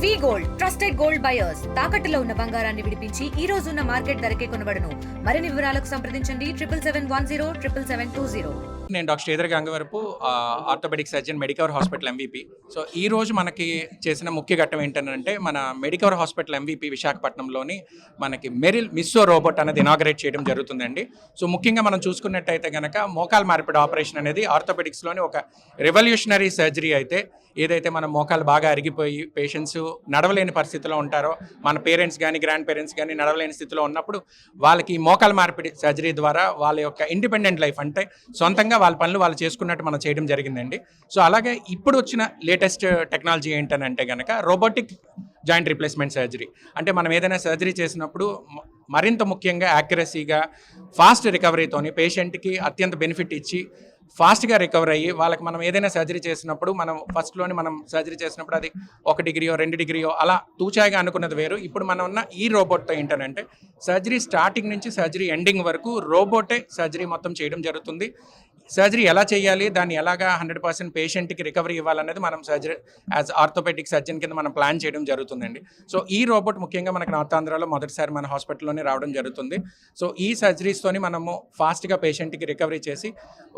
వి gold trusted gold buyers తాకట్టులో ఉన్న బంగారాన్ని విడిపించి ఈ రోజు ఉన్న మార్కెట్ ధరకే కొనబడును. మరిన్ని వివరాలకు సంప్రదించండి 7710772020. నేను doctor Sridhar Gangavarapu orthopaedic surgeon Medicover hospital MVP. So ఈ రోజు మనకి చేసిన ముఖ్య ఘట్టం ఏంటంటే మన మెడికవర్ హాస్పిటల్ ఎంవీపీ విశాఖపట్నంలోని మనకి మెరిల్ మిస్సో రోబోట్ అనేది ఇనాగరేట్ చేయడం జరుగుతుందండి. సో ముఖ్యంగా మనం చూసుకున్నట్టయితే కనుక మోకాలు మార్పిడి ఆపరేషన్ అనేది ఆర్థోపెడిక్స్లోని ఒక రెవల్యూషనరీ సర్జరీ. అయితే ఏదైతే మన మోకాలు బాగా అరిగిపోయి పేషెంట్స్ నడవలేని పరిస్థితిలో ఉంటారో, మన పేరెంట్స్ కానీ గ్రాండ్ పేరెంట్స్ కానీ నడవలేని స్థితిలో ఉన్నప్పుడు వాళ్ళకి మోకాలు మార్పిడి సర్జరీ ద్వారా వాళ్ళ యొక్క ఇండిపెండెంట్ లైఫ్ అంటే సొంతంగా వాళ్ళ పనులు వాళ్ళు చేసుకున్నట్టు మనం చేయడం జరిగిందండి. సో అలాగే ఇప్పుడు వచ్చిన లేటెస్ట్ టెక్నాలజీ ఏంటనంటే కనుక రోబోటిక్ జాయింట్ రీప్లేస్మెంట్ సర్జరీ. అంటే మనం ఏదైనా సర్జరీ చేసినప్పుడు మరింత ముఖ్యంగా యాక్యురసీగా ఫాస్ట్ రికవరీతోని పేషెంట్కి అత్యంత బెనిఫిట్ ఇచ్చి ఫాస్ట్గా రికవర్ అయ్యి వాళ్ళకి మనం ఏదైనా సర్జరీ చేసినప్పుడు మనం ఫస్ట్లోని మనం సర్జరీ చేసినప్పుడు అది 1 డిగ్రీయో 2 డిగ్రీయో అలా తూచాయిగా అనుకున్నది వేరు. ఇప్పుడు మనం ఉన్న ఈ రోబోట్తో ఏంటంటే సర్జరీ స్టార్టింగ్ నుంచి సర్జరీ ఎండింగ్ వరకు రోబోటే సర్జరీ మొత్తం చేయడం జరుగుతుంది. సర్జరీ ఎలా చేయాలి, దాన్ని ఎలాగా 100% పేషెంట్కి రికవరీ ఇవ్వాలనేది మనం సర్జరీ యాజ్ ఆర్థోపెడిక్ సర్జన్ కింద మనం ప్లాన్ చేయడం జరుగుతుందండి. సో ఈ రోబోట్ ముఖ్యంగా మనకు నార్త్ ఆంధ్రాలో మొదటిసారి మన హాస్పిటల్లోనే రావడం జరుగుతుంది. సో ఈ సర్జరీస్తోని మనము ఫాస్ట్గా పేషెంట్కి రికవరీ చేసి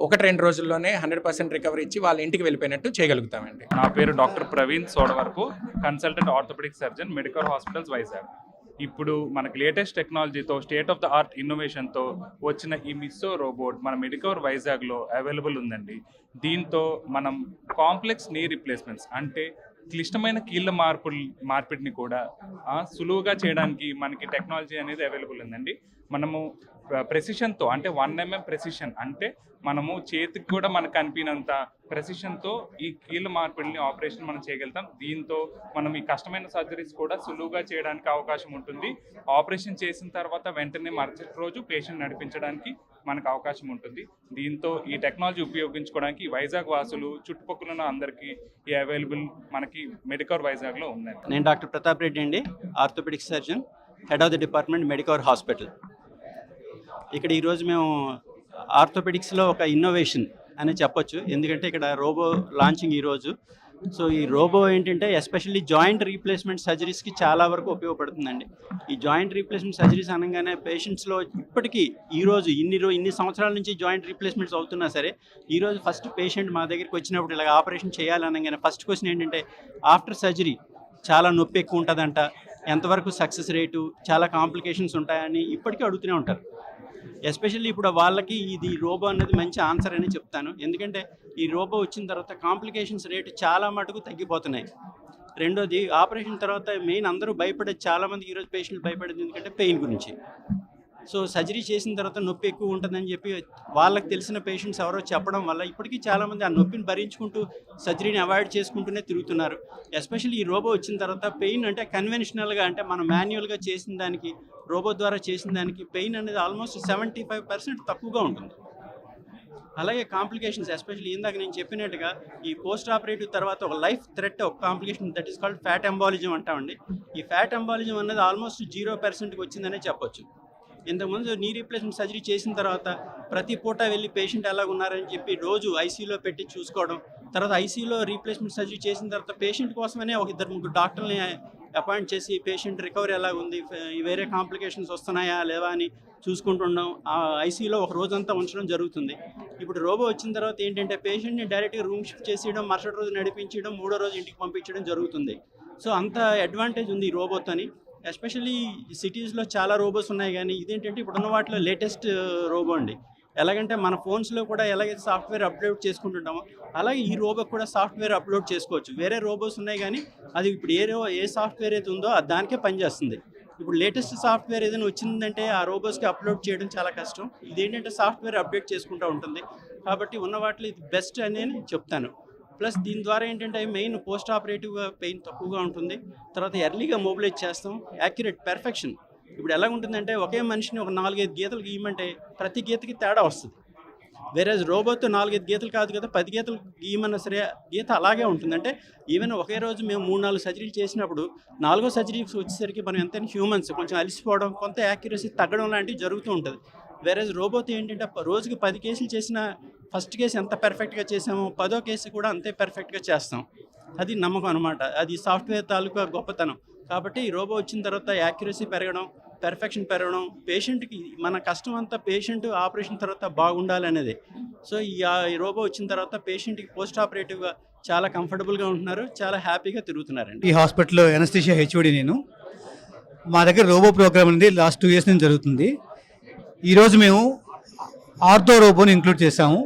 1-2 రోజుల్లోనే 100% రికవరీ ఇచ్చి వాళ్ళ ఇంటికి వెళ్ళిపోయినట్టు చేయగలుగుతామండి. నా పేరు doctor Praveen Sodavarapu, consultant orthopaedic surgeon Medicover hospitals Vizag. ఇప్పుడు మనకి లేటెస్ట్ టెక్నాలజీతో స్టేట్ ఆఫ్ ద ఆర్ట్ ఇన్నోవేషన్తో వచ్చిన ఈ మిస్సో రోబోట్ మన మెడికవర్ వైజాగ్లో అవైలబుల్ ఉందండి. దీంతో మనం కాంప్లెక్స్ నీ రీప్లేస్మెంట్స్ అంటే క్లిష్టమైన కీళ్ళ మార్పిడిని కూడా సులువుగా చేయడానికి మనకి టెక్నాలజీ అనేది అవైలబుల్ ఉందండి. మనము ప్రెసిషన్తో అంటే 1 mm ప్రెసిషన్ అంటే మనము చేతికి కూడా మనకు కనిపినంత ప్రెసిషన్తో ఈ కీళ్ళ మార్పిడిని ఆపరేషన్ మనం చేయగలుగుతాం. దీంతో మనం ఈ కష్టమైన సర్జరీస్ కూడా సులువుగా చేయడానికి అవకాశం ఉంటుంది. ఆపరేషన్ చేసిన తర్వాత వెంటనే మరుసటి రోజు పేషెంట్ నడిపించడానికి మనకు అవకాశం ఉంటుంది. దీంతో ఈ టెక్నాలజీ ఉపయోగించుకోవడానికి వైజాగ్ వాసులు చుట్టుపక్కల ఉన్న అందరికీ ఈ అవైలబుల్ మనకి మెడికవర్ వైజాగ్లో ఉందండి. నేను డాక్టర్ ప్రతాప్ రెడ్డి అండి, orthopaedic surgeon, head of the department Medicover hospital. ఇక్కడ ఈరోజు మేము ఆర్థోపెడిక్స్లో ఒక ఇన్నోవేషన్ అని చెప్పొచ్చు, ఎందుకంటే ఇక్కడ రోబో లాంచింగ్ ఈరోజు. సో ఈ రోబో ఏంటంటే ఎస్పెషల్లీ జాయింట్ రీప్లేస్మెంట్ సర్జరీస్కి చాలా వరకు ఉపయోగపడుతుందండి. ఈ జాయింట్ రీప్లేస్మెంట్ సర్జరీస్ అనగానే పేషెంట్స్లో ఇప్పటికీ ఈరోజు ఇన్ని సంవత్సరాల నుంచి జాయింట్ రీప్లేస్మెంట్స్ అవుతున్నా సరే ఈరోజు ఫస్ట్ పేషెంట్ మా దగ్గరికి వచ్చినప్పుడు ఇలాగ ఆపరేషన్ చేయాలనగానే ఫస్ట్ క్వశ్చన్ ఏంటంటే ఆఫ్టర్ సర్జరీ చాలా నొప్పి ఎక్కువ ఉంటుందంట, ఎంతవరకు సక్సెస్ రేటు, చాలా కాంప్లికేషన్స్ ఉంటాయని ఇప్పటికీ అడుగుతూనే ఉంటారు. ఎస్పెషల్లీ ఇప్పుడు వాళ్ళకి ఇది రోబో అన్నది మంచి ఆన్సర్ అని చెప్తాను, ఎందుకంటే ఈ రోబో వచ్చిన తర్వాత కాంప్లికేషన్స్ రేటు చాలా మటుకు తగ్గిపోతున్నాయి. రెండోది ఆపరేషన్ తర్వాత మెయిన్ అందరూ భయపడేది, చాలామంది ఈరోజు పేషెంట్లు భయపడేది ఎందుకంటే పెయిన్ గురించి. సో సర్జరీ చేసిన తర్వాత నొప్పి ఎక్కువ ఉంటుందని చెప్పి వాళ్ళకి తెలిసిన పేషెంట్స్ ఎవరో చెప్పడం వల్ల ఇప్పటికీ చాలామంది ఆ నొప్పిని భరించుకుంటూ సర్జరీని అవాయిడ్ చేసుకుంటూనే తిరుగుతున్నారు. ఎస్పెషల్లీ ఈ రోబో వచ్చిన తర్వాత పెయిన్ అంటే కన్వెన్షనల్గా అంటే మనం మాన్యువల్గా చేసిన దానికి రోబో ద్వారా చేసిన దానికి పెయిన్ అనేది ఆల్మోస్ట్ 75% తక్కువగా ఉంటుంది. అలాగే కాంప్లికేషన్స్ ఎస్పెషల్లీ ఇందాక నేను చెప్పినట్టుగా ఈ పోస్ట్ ఆపరేటివ్ తర్వాత ఒక లైఫ్ థ్రెట్ ఒక complication that is called fat embolism అంటామండి. ఈ ఫ్యాట్ ఎంబాలిజం అనేది ఆల్మోస్ట్ 0%కి వచ్చిందనే చెప్పొచ్చు. ఇంతకుముందు నీ రీప్లేస్మెంట్ సర్జరీ చేసిన తర్వాత ప్రతి పూట వెళ్ళి పేషెంట్ ఎలా ఉన్నారని చెప్పి రోజు ఐసీయూలో పెట్టి చూసుకోవడం, తర్వాత ఐసీయూలో రీప్లేస్మెంట్ సర్జరీ చేసిన తర్వాత పేషెంట్ కోసమనే ఒక 2-3 డాక్టర్ని అపాయింట్ చేసి పేషెంట్ రికవరీ ఎలా ఉంది, వేరే కాంప్లికేషన్స్ వస్తున్నాయా లేవా అని చూసుకుంటుండడం, ఆ ఐసీయూలో ఒక రోజంతా ఉంచడం జరుగుతుంది. ఇప్పుడు రోబో వచ్చిన తర్వాత ఏంటంటే పేషెంట్ని డైరెక్ట్గా రూమ్ షిఫ్ట్ చేసేయడం, మరుసటి రోజు నడిపించడం, 3వ రోజు ఇంటికి పంపించడం జరుగుతుంది. సో అంత అడ్వాంటేజ్ ఉంది ఈ రోబోతోని. ఎస్పెషల్లీ సిటీస్లో చాలా రోబోస్ ఉన్నాయి, కానీ ఇదేంటంటే ఇప్పుడున్న వాటిలో లేటెస్ట్ రోబో అండి. ఎలాగంటే మన ఫోన్స్లో కూడా ఎలాగైతే సాఫ్ట్వేర్ అప్లోడ్ చేసుకుంటుంటామో అలాగే ఈ రోబో కూడా సాఫ్ట్వేర్ అప్లోడ్ చేసుకోవచ్చు. వేరే రోబోస్ ఉన్నాయి కానీ అది ఇప్పుడు ఏ సాఫ్ట్వేర్ అయితే ఉందో అది దానికే పనిచేస్తుంది. ఇప్పుడు లేటెస్ట్ సాఫ్ట్వేర్ ఏదైనా వచ్చిందంటే ఆ రోబోస్కి అప్లోడ్ చేయడం చాలా కష్టం. ఇదేంటంటే సాఫ్ట్వేర్ అప్డేట్ చేసుకుంటూ ఉంటుంది, కాబట్టి ఉన్న వాటిలో ఇది బెస్ట్ అని నేను చెప్తాను. ప్లస్ దీని ద్వారా ఏంటంటే మెయిన్ పోస్ట్ ఆపరేటివ్గా పెయిన్ తక్కువగా ఉంటుంది, తర్వాత ఎర్లీగా మొబిలైజ్ చేస్తాం, యాక్యురేట్ పెర్ఫెక్షన్. ఇప్పుడు ఎలా ఉంటుందంటే ఒకే మనిషిని ఒక 4-5 గీతలు గీయమంటే ప్రతి గీతకి తేడా వస్తుంది. వేరే రోబోతో 4-5 గీతలు కాదు కదా, 10 గీతలు గీయమన్నా సరే గీత అలాగే ఉంటుంది. అంటే ఈవెన్ ఒకే రోజు మేము 3-4 సర్జరీలు చేసినప్పుడు 4వ సర్జరీకి వచ్చేసరికి మనం ఎంతైనా హ్యూమన్స్ కొంచెం అలసిపోవడం, కొంత యాక్యురసీ తగ్గడం లాంటివి జరుగుతూ ఉంటుంది. వేరే రోబోతో ఏంటంటే రోజుకి 10 కేసులు చేసిన ఫస్ట్ కేసు ఎంత పర్ఫెక్ట్గా చేసామో 10వ కేసు కూడా అంతే పర్ఫెక్ట్గా చేస్తాం. అది నమ్మకం అనమాట. అది సాఫ్ట్వేర్ తాలూకా గొప్పతనం. కాబట్టి ఈ రోబో వచ్చిన తర్వాత యాక్యురసీ పెరగడం, పెర్ఫెక్షన్ పెరగడం, పేషెంట్కి మన కష్టం అంతా పేషెంట్ ఆపరేషన్ తర్వాత బాగుండాలనేది. సో ఈ రోబో వచ్చిన తర్వాత పేషెంట్కి పోస్ట్ ఆపరేటివ్గా చాలా కంఫర్టబుల్గా ఉంటున్నారు, చాలా హ్యాపీగా తిరుగుతున్నారండి. ఈ హాస్పిటల్లో ఎనస్థీషియా హెచ్ఓడి నేను. మా దగ్గర రోబో ప్రోగ్రామ్ అనేది లాస్ట్ 2 years నుంచి జరుగుతుంది. ఈరోజు మేము ఆర్థో రోబోని ఇంక్లూడ్ చేసాము.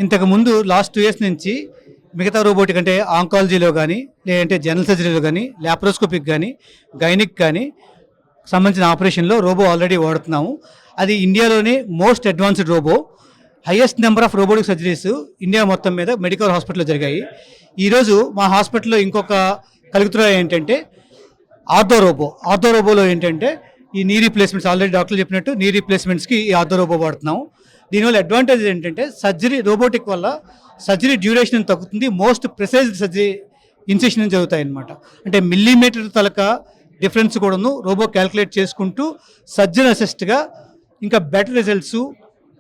ఇంతకుముందు లాస్ట్ 2 years నుంచి మిగతా రోబోటిక్ అంటే ఆంకాలజీలో కానీ, లేదంటే జనరల్ సర్జరీలో కానీ, ల్యాప్రోస్కోపిక్ కానీ, గైనిక్ కానీ సంబంధించిన ఆపరేషన్లో రోబో ఆల్రెడీ వాడుతున్నాము. అది ఇండియాలోనే most advanced robot. Highest number of robotic surgeries India మొత్తం మీద మెడికల్ హాస్పిటల్లో జరిగాయి. ఈరోజు మా హాస్పిటల్లో ఇంకొక కలుగుతున్న ఏంటంటే ఆర్థో రోబోలో ఏంటంటే ఈ నీ రీప్లేస్మెంట్స్, ఆల్రెడీ డాక్టర్లు చెప్పినట్టు నీ రీప్లేస్మెంట్స్కి ఈ ఆర్థో రోబో వాడుతున్నాము. దీనివల్ల అడ్వాంటేజ్ ఏంటంటే సర్జరీ రోబోటిక్ వల్ల సర్జరీ డ్యూరేషన్ తగ్గుతుంది. మోస్ట్ ప్రిసైజ్ సర్జరీ ఇన్సెషన్ జరుగుతాయి అన్నమాట. అంటే మిల్లీమీటర్ తలక డిఫరెన్స్ కూడాను రోబో క్యాల్కులేట్ చేసుకుంటూ సర్జన్ అసిస్ట్గా ఇంకా బెటర్ రిజల్ట్స్,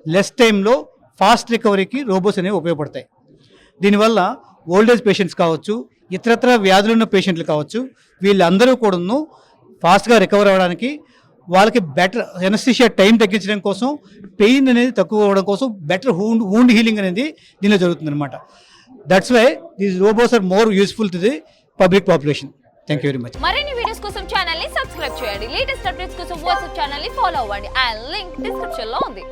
లెస్ టైంలో ఫాస్ట్ రికవరీకి రోబోస్ అనేవి ఉపయోగపడతాయి. దీనివల్ల ఓల్డేజ్ పేషెంట్స్ కావచ్చు, ఇతరత్ర వ్యాధులున్న పేషెంట్లు కావచ్చు, వీళ్ళందరూ కూడాను ఫాస్ట్గా రికవర్ అవ్వడానికి, వాళ్ళకి బెటర్ ఎనస్థీషియా టైం తగ్గించడం కోసం, పెయిన్ అనేది తక్కువ అవ్వడం కోసం బెటర్ వూండ్ హీలింగ్ అనేది దీనిలో జరుగుతుంది అనమాట. That's why these robots are more useful to the public population. Thank you very much. మరిన్ని వీడియోస్ కోసం ఛానల్ ని సబ్స్క్రైబ్ చేయండి. లేటెస్ట్ అప్డేట్స్ కోసం వాట్సాప్ ఛానల్ ని ఫాలో అవ్వండి. ఆ లింక్ డిస్క్రిప్షన్ లో ఉంది.